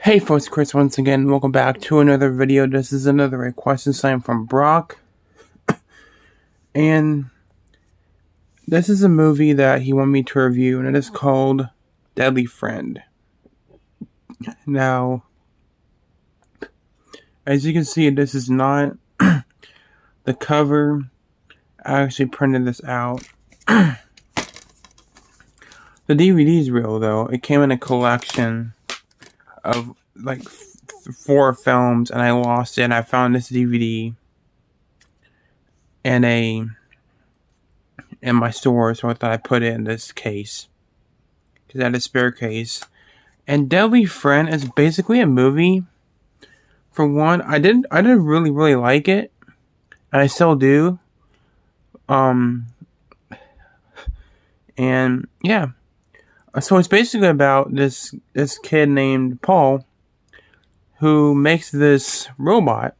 Hey folks, Chris once again. Welcome back to another video. This is another request assignment from Brock. And this is a movie that he wanted me to review, and it is called Deadly Friend. Now, as you can see, this is not the cover. I actually printed this out. The DVD is real though. It came in a collection of like 4 films, and I lost it, and I found this DVD in my store, so I thought I'd put it in this case because I had a spare case. And Deadly Friend is basically a movie. For one, I didn't really like it, and I still do. And yeah, so it's basically about this kid named Paul who makes this robot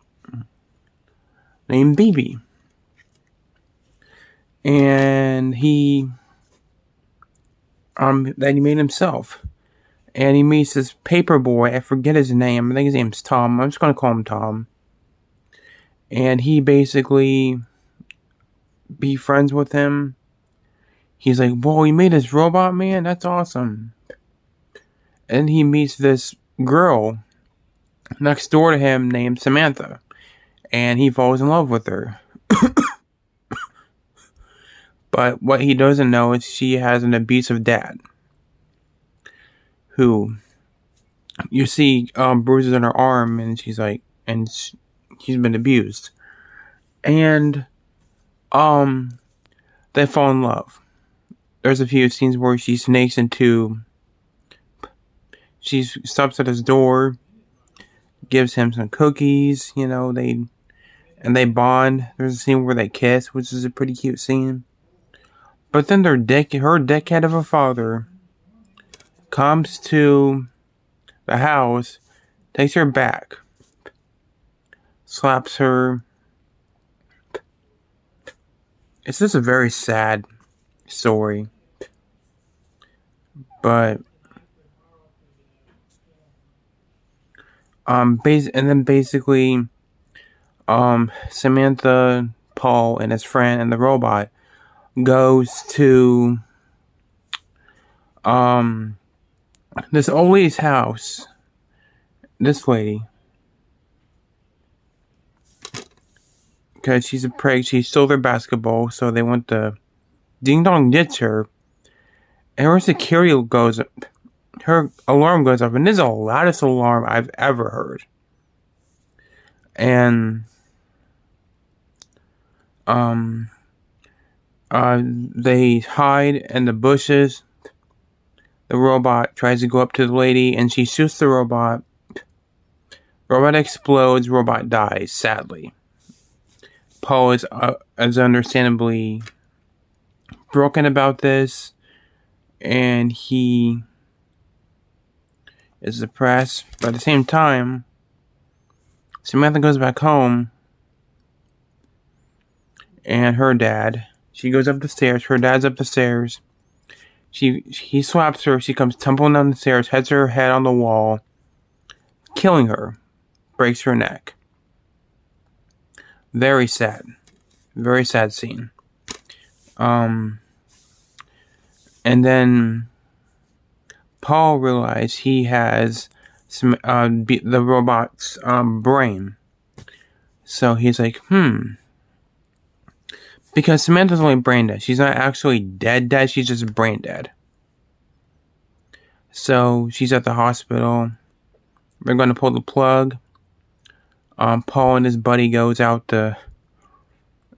named BB, and that he made himself. And he meets this paper boy. I forget his name. I think his name's Tom. I'm just going to call him Tom. And he basically befriends with him. He's like, whoa, you made this robot, man? That's awesome. And he meets this girl next door to him named Samantha. And he falls in love with her. But what he doesn't know is she has an abusive dad. Who, you see bruises on her arm, and she's like, she's been abused. And they fall in love. There's a few scenes where she stops at his door, gives him some cookies, they bond. There's a scene where they kiss, which is a pretty cute scene. But then her dickhead of a father comes to the house, takes her back, slaps her. It's just a very sad story. But basically Samantha, Paul, and his friend and the robot goes to this old lady's house. This lady, because she's a prig, she stole their basketball, so they went to Ding Dong gets her, and her security goes up. Her alarm goes up, and this is the loudest alarm I've ever heard. And they hide in the bushes. The robot tries to go up to the lady, and she shoots the robot. Robot explodes. Robot dies, sadly. Paul is understandably broken about this, and he is depressed. But at the same time, Samantha goes back home, and she goes up the stairs. Her dad's up the stairs. He slaps her. She comes tumbling down the stairs, hits her head on the wall, killing her, breaks her neck. Very sad scene. And then Paul realized he has the robot's brain. So he's like, because Samantha's only brain dead. She's not actually dead. She's just brain dead. So she's at the hospital. They're going to pull the plug. Paul and his buddy goes out to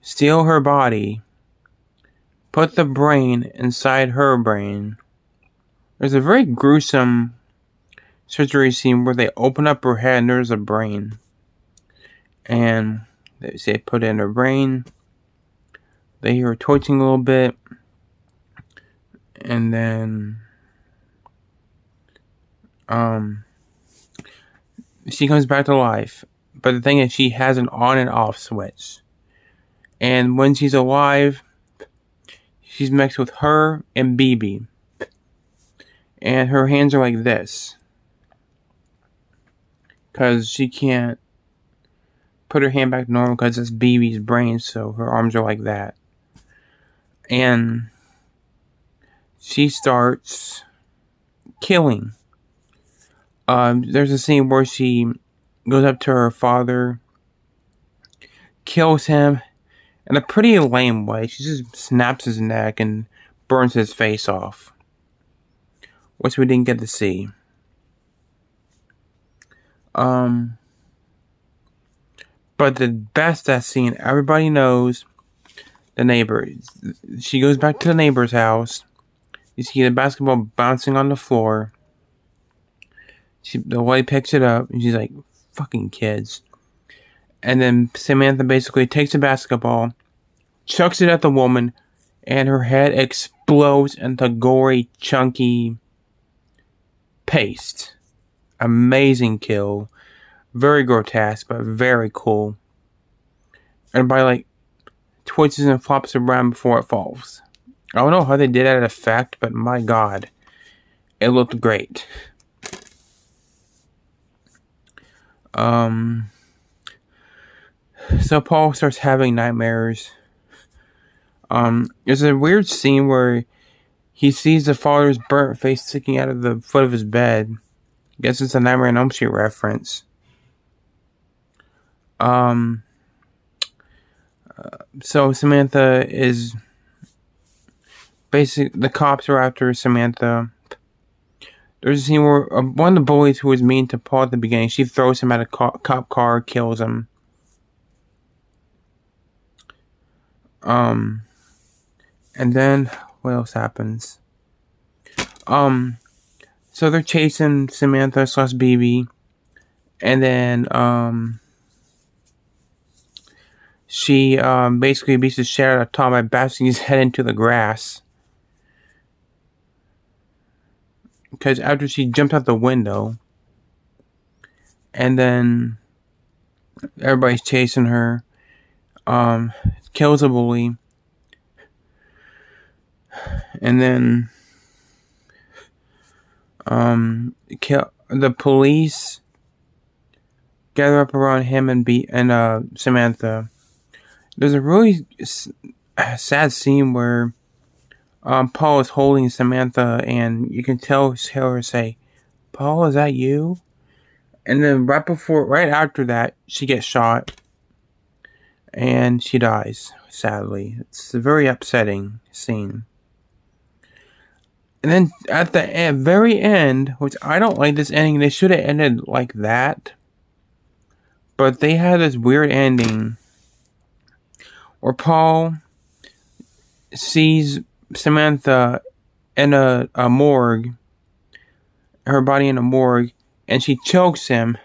steal her body, put the brain inside her brain. There's a very gruesome surgery scene where they open up her head and there's a brain. And they put it in her brain. They hear her twitching a little bit. And then she comes back to life. But the thing is, she has an on and off switch. And when she's alive, she's mixed with her and BB. And her hands are like this. because she can't put her hand back to normal because it's BB's brain, so her arms are like that. And she starts killing. There's a scene where she goes up to her father, kills him in a pretty lame way. She just snaps his neck and burns his face off, which we didn't get to see. But the best that scene, everybody knows, the neighbor. She goes back to the neighbor's house. You see the basketball bouncing on the floor. The wife picks it up, and she's like, fucking kids. And then Samantha basically takes the basketball, chucks it at the woman, and her head explodes into gory, chunky paste. Amazing kill. Very grotesque, but very cool. Everybody twitches and flops around before it falls. I don't know how they did that effect, but my god, it looked great. So Paul starts having nightmares. There's a weird scene where he sees the father's burnt face sticking out of the foot of his bed. I guess it's a Nightmare on Elm Street reference. So Samantha is the cops are after Samantha. There's a scene where one of the bullies who was mean to Paul at the beginning, she throws him at a cop car, kills him. And then what else happens? So they're chasing Samantha / BB, and then she basically beats the shit out of Tom by bashing his head into the grass. Because after she jumped out the window, and then everybody's chasing her, kills a bully, and then the police gather up around him and Samantha. There's a really sad scene where Paul is holding Samantha, and you can hear her say, "Paul, is that you?" And then right after that, she gets shot, and she dies, sadly. It's a very upsetting scene. And then at the very end, which I don't like this ending, they should have ended like that. But they had this weird ending where Paul sees Samantha in a morgue, her body in a morgue, and she chokes him,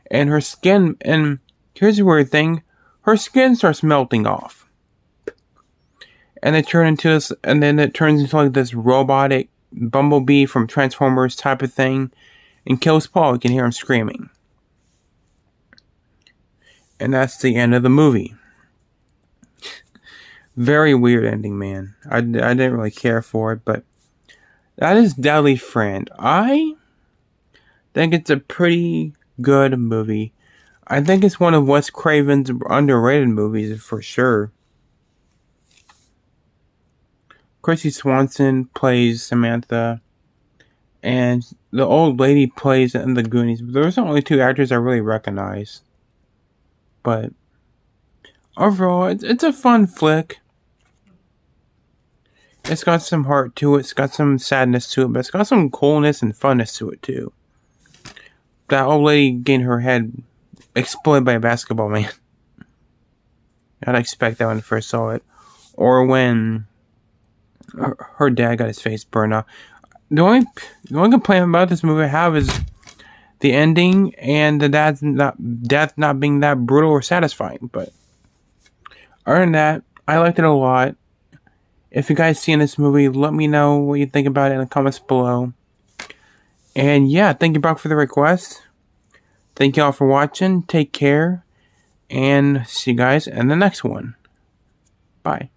and her skin, and here's the weird thing, her skin starts melting off. And they turn into this, and then it turns into this robotic Bumblebee from Transformers type of thing, and kills Paul. You can hear him screaming. And that's the end of the movie. Very weird ending, man. I didn't really care for it, but that is Deadly Friend. I think it's a pretty good movie. I think it's one of Wes Craven's underrated movies for sure. Chrissy Swanson plays Samantha, and the old lady plays in The Goonies. Those are the only two actors I really recognize. But overall, it's a fun flick. It's got some heart to it. It's got some sadness to it, but it's got some coolness and funness to it too. That old lady getting her head exploded by a basketball, man. I'd expect that when I first saw it, or when her dad got his face burned off. The only complaint about this movie I have is the ending and the death not being that brutal or satisfying. But other than that, I liked it a lot. If you guys seen this movie, let me know what you think about it in the comments below. And yeah, thank you, Brock, for the request. Thank you all for watching. Take care. And see you guys in the next one. Bye.